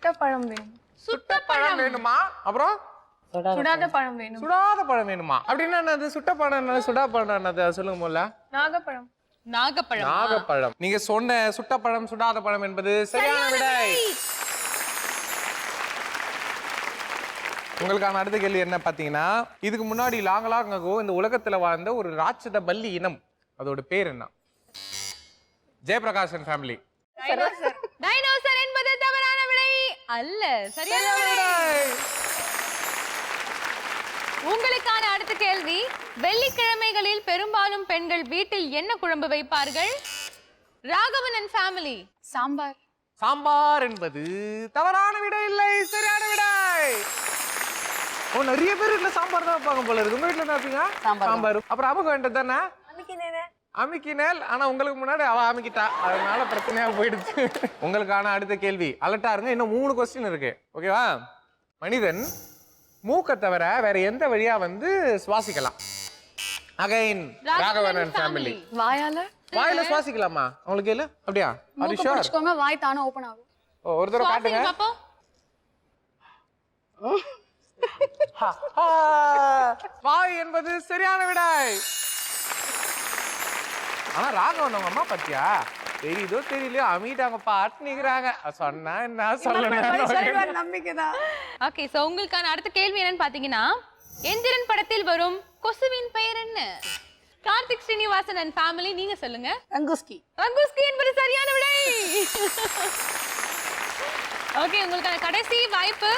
சுட்ட பழம் வேணும். சுட்ட பழம் வேணுமா? அப்புறம் சுடாத பழம் வேணும். சுடாத பழம் வேணுமா? அப்படின்னா என்னது? சுட்ட பழம் என்னது? சுடா பழம் என்னது? சொல்லுங்க முதல்ல. நாகப்பழம். நாகப்பழம். நாகப்பழம். நீங்க சொன்ன சுட்ட பழம் சுடாத பழம் என்பது சரியான விடை. உங்களுக்கான அடுத்த கேள்வி என்ன பாத்தீங்கன்னா, இதுக்கு முன்னாடி லாங் அகோ இந்த உலகத்துல வாழ்ந்த ஒரு ராட்சத பல்லி இனம், அதோட பேர் என்ன? ஜெயபிரகாஷன் ஃபேமிலி. டைனோசர் என்பது தவறான விடை அல்ல, சரியான விடை. உங்களுக்கான அடுத்த கேள்வி, வெள்ளிக்கிழமைகளில் பெரும்பாலும் பெண்கள் வீட்டில் என்ன குழம்பு வைப்பார்கள்? Raghavan and family. சாம்பார். சாம்பார் என்பது தவறான விடை இல்லை, சரியான விடை. நிறைய பேர் வீட்டுல சாம்பார் தான் வைப்பாங்க போல இருக்கு. உங்க வீட்டுல என்ன வைப்பீங்க? சாம்பார். அப்புறம் அமுக வேண்டது தானே? அமுக்கினேல். ஆனா உங்களுக்கு முன்னாடி அவ அமுக்கிட்டா, அதனால பிரச்சனையா போயிடுச்சு. உங்களுக்கான அடுத்த கேள்வி, அலர்ட்டா இருங்க. இன்னும் 3 கொஸ்டின் இருக்கு, ஓகேவா? மனிதன் மூக்க தவிர வேற எந்த வழியா வந்து சுவாசிக்கலாம்? Again Raghavan and family. வாயால. வாயில சுவாசிக்கலாமா? உங்களுக்கு இல்ல? அப்படியா? மூக்கு பிடிச்சுக்கோங்க, வாய் தானா ஓபன் ஆகும். ஒரு தடவை காட்டுங்க. வாய் என்பது சரியான விடை. ஆனா ராகவன் அவங்க அம்மா பத்தியா தெரியுதோ தெரியலையோ அமிட்டாங்கப்பா அட்னிக்கிறாங்க. சொன்னா என்ன சொல்லணும், நம்பிக்கைதான். ஓகே, சோ உங்களுக்கான அடுத்த கேள்வி என்னன்னு பாத்தீங்கன்னா, எந்திரன் படத்தில் வரும் கொசுவின் பெயர் என்ன? கார்த்திக் ஸ்ரீனிவாசன் அண்ட் ஃபேமிலி, நீங்க சொல்லுங்க. ரங்குஸ்கி. ரங்குஸ்கி என்பது சரியான விடை. ஓகே, உங்களுக்கான கடைசி வாய்ப்பு.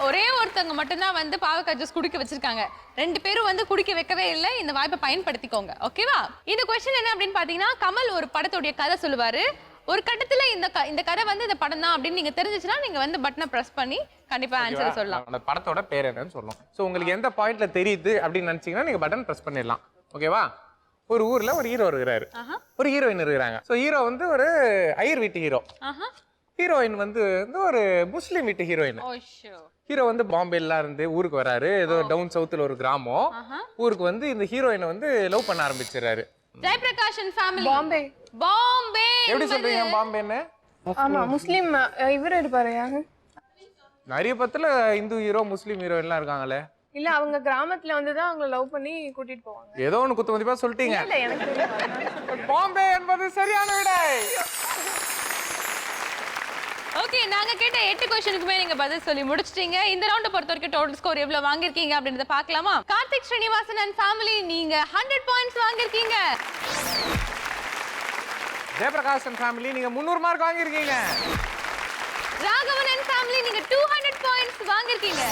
ஒரே ஒருத்தவங்க மட்டும்தான் வந்து பாவக்காய் ஜூஸ் குடிக்க வச்சிருக்காங்க. 2 பேரும் வந்து குடிக்க வைக்கவே இல்லை. இந்த வாய்ப்பை பயன்படுத்திக்கோங்க, ஓகேவா? இந்த கொஸ்டின் என்ன அப்படின்னு பாத்தீங்கன்னா, கமல் ஒரு படத்துடைய கதை சொல்லுவாரு. ஒரு கட்டத்துல இந்த கதை வந்து இந்த படம் தான் அப்படின்னு நீங்க தெரிஞ்சிச்சுன்னா நீங்க வந்து பட்டனை பிரஸ் பண்ணி கண்டிப்பா ஆன்சர் சொல்லலாம். அந்த படத்தோட பேர் என்னன்னு சொல்லணும். சோ உங்களுக்கு எந்த பாயிண்ட்ல தெரியுது அப்படின்னு நினைச்சீங்கன்னா நீங்க பட்டன் பிரஸ் பண்ணிடலாம், ஓகேவா? ஒரு ஊர்ல ஒரு ஹீரோ இருக்கிறாரு, ஒரு ஹீரோயின் இருக்கிறாங்க. சோ ஹீரோ வந்து ஒரு ஐயர் வீட்டு ஹீரோ, ஹீரோயின் வந்து ஒரு முஸ்லீம் வீட்டு ஹீரோயின். ஹீரோ வந்து பாம்பேல இருந்து ஊருக்கு வராரு. ஏதோ டவுன் சவுத்துல ஒரு கிராமம். ஊருக்கு வந்து இந்த ஹீரோயினை வந்து லவ் பண்ண ஆரம்பிச்சிடறாரு. Jayaprakash and family. பாம்பே. பாம்பே. எப்படி சொல்றீங்க பாம்பேன்னு? ஆமா, முஸ்லிம் இவர் இருப்பாரு. யாரு? நிறைய பத்துல இந்து ஹீரோ முஸ்லீம் ஹீரோயின்லாம் இருக்காங்களே. இல்ல, அவங்க கிராமத்துல வந்து தான் அவங்கள லவ் பண்ணி கூட்டிட்டு போவாங்க. ஏதோ ஒன்னு குத்து மதிப்பா சொல்லிட்டீங்க. இல்ல, எனக்கு தெரியும். பாம்பே என்பது சரியான விடை. ஓகே, நாங்க கேட்ட 8 क्वेश्चनக்குமே நீங்க பதில் சொல்லி முடிச்சிட்டீங்க. இந்த ரவுண்ட பொறுத்த வரைக்கும் டோட்டல் ஸ்கோர் எவ்வளவு வாங்கிருக்கீங்க அப்படின்றத பார்க்கலாமா? கார்த்திக் ஸ்ரீனிவாசன் அண்ட் ஃபேமிலி, நீங்க 100 பாயிண்ட்ஸ் வாங்கிருக்கீங்க. ஜெயபிரகாஷ் அண்ட் ஃபேமிலி, நீங்க 300 மார்க் வாங்கிருக்கீங்க. ராகவன் அண்ட் ஃபேமிலி, நீங்க 200 பாயிண்ட்ஸ் வாங்கிருக்கீங்க.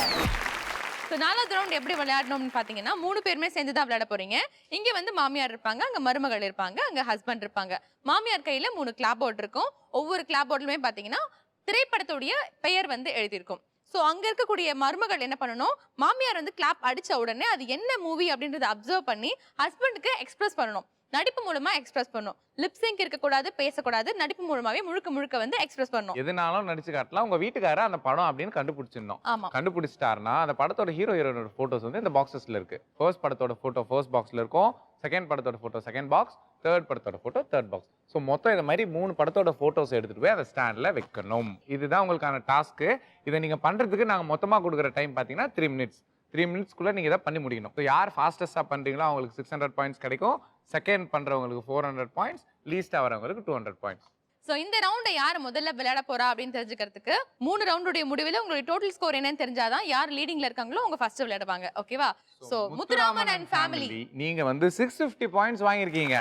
சோ 4வது ரவுண்ட் எப்படி விளையாடணும்னு பாத்தீங்கன்னா, 3 பேருமே சேர்ந்து தான் விளையாட போறீங்க. இங்க வந்து மாமியார் இருப்பாங்க, அங்க மருமகள் இருப்பாங்க, அங்க ஹஸ்பண்ட் இருப்பாங்க. மாமியார் கையில 3 கிளாப் போர்டு இருக்கும். ஒவ்வொரு கிளாப் போர்டுலயுமே பாத்தீங்கன்னா திரைப்படத்துடைய பெயர் வந்து எழுதியிருக்கும். சோ அங்க இருக்கக்கூடிய மருமகள் என்ன பண்ணணும், மாமியார் வந்து கிளாப் அடிச்ச உடனே அது என்ன மூவி அப்படின்றத அப்சர்வ் பண்ணி ஹஸ்பண்டுக்கு எக்ஸ்பிரஸ் பண்ணணும். நடிப்பு மூலமா எக்ஸ்பிரஸ் பண்ணணும். லிப்சிங்க் இருக்க கூடாது, பேசக்கூடாது. நடிப்பு மூலமாவே முழுக்க வந்து எக்ஸ்பிரஸ் பண்ணணும். எதுனாலும் நடிச்சு காட்டலாம். உங்க வீட்டுக்கார அந்த படம் அப்படின்னு கண்டுபிடிச்சிடணும். கண்டுபிடிச்சிட்டாருன்னா அந்த படத்தோட ஹீரோயினோட போட்டோஸ் வந்து இந்த பாக்ஸஸ்ல இருக்கு. ஃபர்ஸ்ட் படத்தோட போட்டோ ஃபர்ஸ்ட் பாக்ஸ்ல இருக்கும், செகண்ட் படத்தோட போட்டோ செகண்ட் பாக்ஸ், தேர்ட் படத்தோட போட்டோ தேர்ட் பாக்ஸ். ஸோ மொத்தம் இந்த மாதிரி 3 படத்தோட போட்டோஸ் எடுத்துட்டு போய் அந்த ஸ்டாண்ட்ல வைக்கணும். இதுதான் உங்களுக்கான டாஸ்க்கு. இதை நீங்க பண்றதுக்கு நாங்க மொத்தமா கொடுக்குற டைம் பாத்தீங்கன்னா 3 மினிட்ஸ். 3 மினிட்ஸ்க்குள்ள நீங்க இதை பண்ணி முடிக்கணும். ஸோ யார் ஃபாஸ்டஸ்டா பண்றீங்களோ அவங்களுக்கு 600 பாயிண்ட்ஸ் கிடைக்கும். செகண்ட் பண்றவங்களுக்கு 400 பாயிண்ட்ஸ், லீஸ்டா வரவங்களுக்கு 200 பாயிண்ட்ஸ். சோ இந்த ரவுண்டை யார் முதல்ல விளையாட போறா அப்படின்னு தெரிஞ்சுக்கிறதுக்கு 3 ரவுண்டுடைய முடிவில் உங்களுடைய டோட்டல் ஸ்கோர் என்னன்னு தெரிஞ்சாதான் யார் லீடிங்ல இருக்காங்களோ அவங்க ஃபர்ஸ்ட் விளையாடுவாங்க, ஓகேவா? சோ முத்துராமன் அண்ட் ஃபேமிலி, நீங்க வந்து 650 பாயிண்ட்ஸ் வாங்கிருக்கீங்க.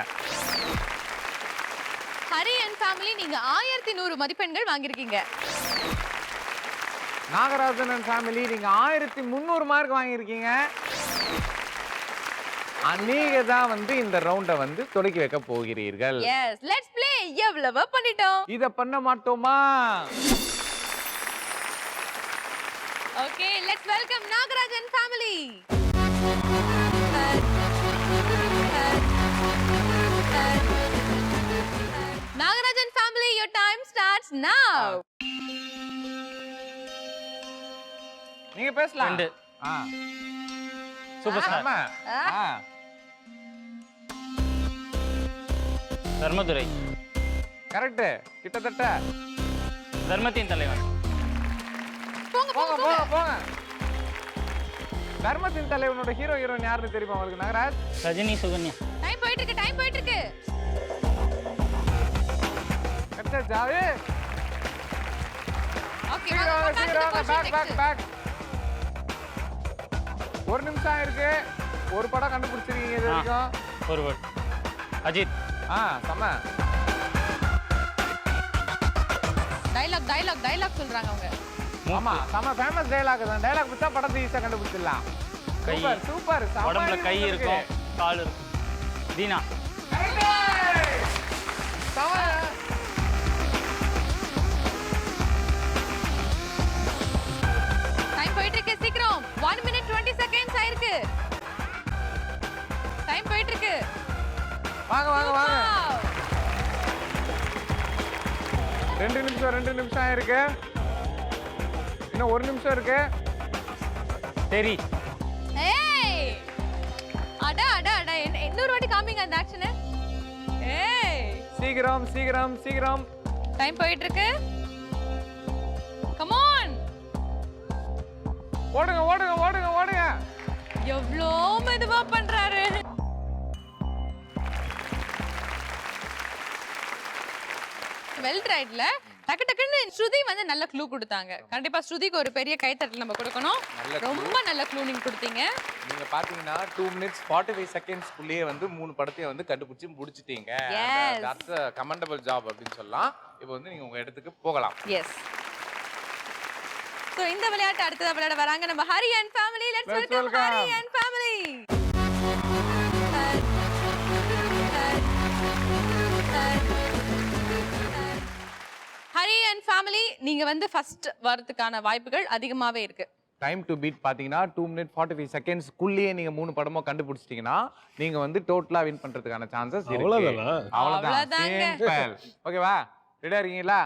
ஹரி அண்ட் ஃபேமிலி, நீங்க 1100 மதிப்பெண்கள் வாங்கிருக்கீங்க. நாகராஜன் அண்ட் ஃபேமிலி, நீங்க 1300 மார்க் வாங்கிருக்கீங்க. நீங்க தான் வந்து இந்த ரவுண்ட வந்து தொடக்கி வைக்க போகிறீர்கள். Yes, let's play. எவ்வளவு பண்ணிட்டோம், இத பண்ண மாட்டோமா? Okay, let's welcome Nagarajan family. Nagarajan family, your time starts now. நீங்க பேசலாம். Super star. தர்மதுரை. கரெக்ட், கிட்டத்தட்ட. தர்மத்தின் தலைவன். போங்க போங்க போங்க. தர்மத்தின் தலைவனோட ஹீரோயின் யாருன்னு தெரியுமா உங்களுக்கு நாகராஜ்? ரஜினி சுகன்யா. டைம் போயிட்டு இருக்கு டைம் போயிட்டு இருக்கு. ஜாவே ஓகே பேக். ஒரு நிமிஷம் இருக்கு. ஒரு படம் கண்டுபிடிச்சிருக்கீங்க இது வரைக்கும். ஒரு வேர்ட். அஜித். சம டைலாக் சொல்றாங்க அவங்க. ஆமா சம ஃபேமஸ் டயலாக் தான். டயலாக் வச்சா படத்தை ஈஸியா கண்டுபிடிச்சிடலாம். கை சூப்பர். உடம்புல கை இருக்கும், கால் இருக்கும். தீனா. டைம் போயிட்டு இருக்கு சீக்கிரம். 1 minute 20 seconds ஆயிருக்கு. டைம் போயிட்டு இருக்கு. வாங்க வாங்க வாங்க. 2 நிமிஷம் ஆயிருக்கு. இன்னும் 1 நிமிஷம் இருக்கு. சரி. ஏய் அட அட அட இன்னொரு வாட்டி காமிங்க அந்த ஆக்ஷனை. ஏய் சீக்கிரம். டைம் போயிட்டு இருக்கு. Come on. ஓடுங்க. எவ்வளோ மெதுவா பண்றாரு. வெல் ரைட்ல டக்குன்னு ஸ்ருதி வந்து நல்ல க்ளூ கொடுத்தாங்க. கண்டிப்பா ஸ்ருதிக்கு ஒரு பெரிய கைத்தட்டல் நம்ம கொடுக்கணும். ரொம்ப நல்ல க்ளூ நீங்க கொடுத்தீங்க. நீங்க பாத்தீங்கன்னா 2 minutes 45 seconds குள்ளேயே வந்து 3 படத்தையும் வந்து கண்டுபிடிச்சு முடிச்சிட்டீங்க. தட்ஸ் a commendable job அப்படின்னு சொல்லலாம். இப்போ வந்து நீங்க உங்க இடத்துக்கு போகலாம். எஸ். சோ இந்த விளையாட்டு அடுத்ததா விளையாட வராங்க நம்ம Hari and family. Let's welcome Hari and family. Hari and family நீங்க வந்து ஃபர்ஸ்ட் வரதுக்கான வாய்ப்புகள் அதிகமாவே இருக்கு. டைம் டு பீட் பாத்தீங்கன்னா 2 minutes 45 seconds குள்ளேயே நீங்க 3 படமும் கண்டுபிடிச்சிட்டீங்கன்னா நீங்க வந்து டோட்டலா வின் பண்றதுக்கான சான்சஸ் இருக்கு. அவ்வளவுதான். ஓகேவா? ரெடியா இருக்கீங்களா?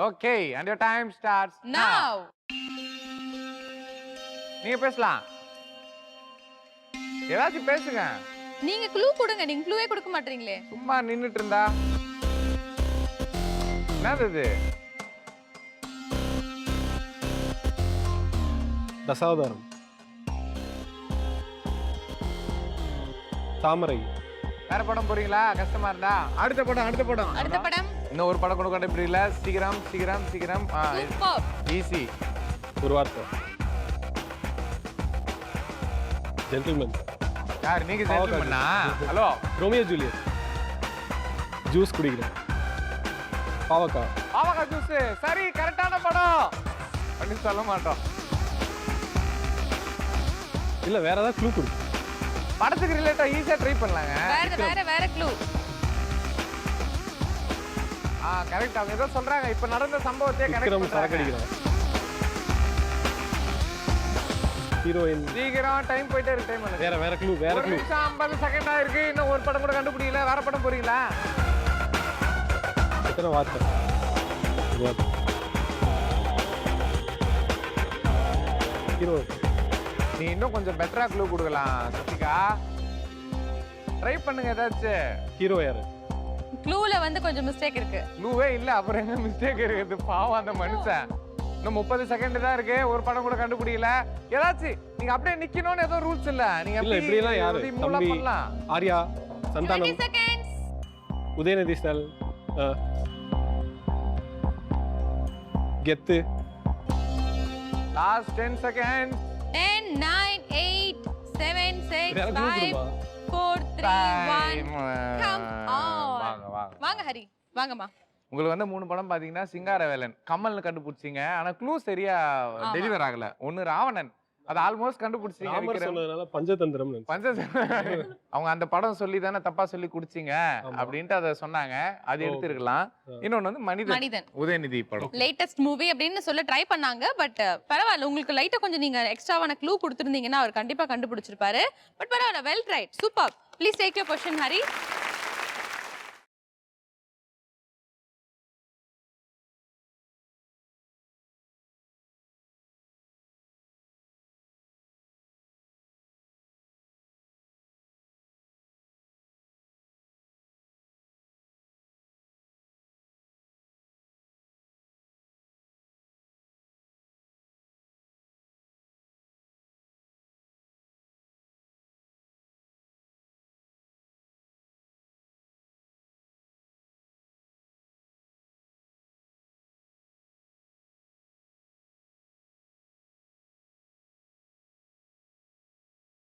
Okay and your time starts now. நீங்க பேசலாம். ஏதாச்சும் பேசுங்க. நீங்க க்ளூ கொடுங்க. நீங்க க்ளூவே கொடுக்க மாட்டீங்களே. சும்மா நின்னுட்டு இருந்தா என்னது இது? தசாவதாரம். தாமரை. வேற படம் போறீங்களா? கஷ்டமா இருந்தா அடுத்த படம். இன்னும் ஒரு படம் கூட கண்டுபிடிக்கல. சீக்கிரம். ஈஸி. ஒரு வார்த்தை. ஜென்டில்மேன். யார் நீங்க? ஜென்டில்மேனா? ஹலோ. Romeo Juliet. ஜூஸ் குடிக்கிறேன். பாவக்காய் ஜூஸ். சரி, கரெக்டான படம். அப்படி சொல்ல மாட்டோம். இல்ல வேற ஏதாவது க்ளூ கொடு. படத்துக்கு ரிலேட்டா ஈஸியா ட்ரை பண்ணலாங்க. வேற க்ளூ. கரெக்ட். அவங்க ஏதோ சொல்றாங்க. இப்ப நடந்த சம்பவத்தை கரெக்ட் பண்றாங்க. சரக்கு அடிக்கிறாங்க. ஹீரோயின். சீக்கிரம் டைம் போயிட்டே இருக்கு. டைம் இல்ல. வேற க்ளூ. 1 நிமிஷம் 50 செகண்ட் ஆயிருக்கு. இன்னும் ஒரு படம் கூட கண்டுபிடிக்கல. வேற படம் போறீங்களா? எத்தனை வார்த்தை? ஹீரோ. நீ இன்னும் கொஞ்சம் பெட்டரா க்ளூ கொடுக்கலாம் சத்திகா. ட்ரை பண்ணுங்க ஏதாச்சும். ஹீரோ யாரு? க்ளூல வந்து கொஞ்சம் மிஸ்டேக் இருக்கு. க்ளூவே இல்ல, அப்புறம் என்ன மிஸ்டேக் இருக்குது? பாவம் அந்த மனுஷன். இன்னும் 30 செகண்ட் தான் இருக்கு. ஒரு படம் கூட கண்டுபிடிக்கல. ஏதாச்சும் நீங்க அப்படியே நிக்கணும்னு ஏதோ ரூல்ஸ் இல்ல. நீங்க இல்ல இப்படி எல்லாம் யாரு? தம்பி ஆர்யா, சந்தானம், 20 seconds. உதயநிதி ஸ்டாலின், கெத்து. Last 10 seconds. 10 9 8 7 6 வேற க்ளூ 5 கொடுமா? 4 3 1 come on. வாங்க. வாங்க ஹரி வாங்கம்மா. உங்களுக்கு வந்து 3 படம் பாத்தீங்கன்னா சிங்காரவேலன், கமல்னு கண்டுபிடிச்சீங்க. ஆனா க்ளூ சரியா டெலிவர் ஆகல. ஒன்னு ராவணன், அது ஆல்மோஸ்ட் கண்டுபிடிச்சீங்க. சொன்னதுனால பஞ்சதந்திரம். அவங்க அந்த படம் சொல்லி தானே தப்பா சொல்லி குடிச்சீங்க அப்படின்ட்டு அதை சொன்னாங்க. அது எடுத்துருக்கலாம். இன்னொன்னு வந்து மனிதன், உதயநிதி படம் லேட்டஸ்ட் மூவி அப்படின்னு சொல்ல ட்ரை பண்ணாங்க. பட் பரவாயில்ல, உங்களுக்கு லைட்டா கொஞ்சம் நீங்க எக்ஸ்ட்ராவான க்ளூ கொடுத்திருந்தீங்கன்னா அவர் கண்டிப்பா கண்டுபிடிச்சிருப்பாரு. பட் பரவாயில்ல, well tried, super. Please take your question Hari.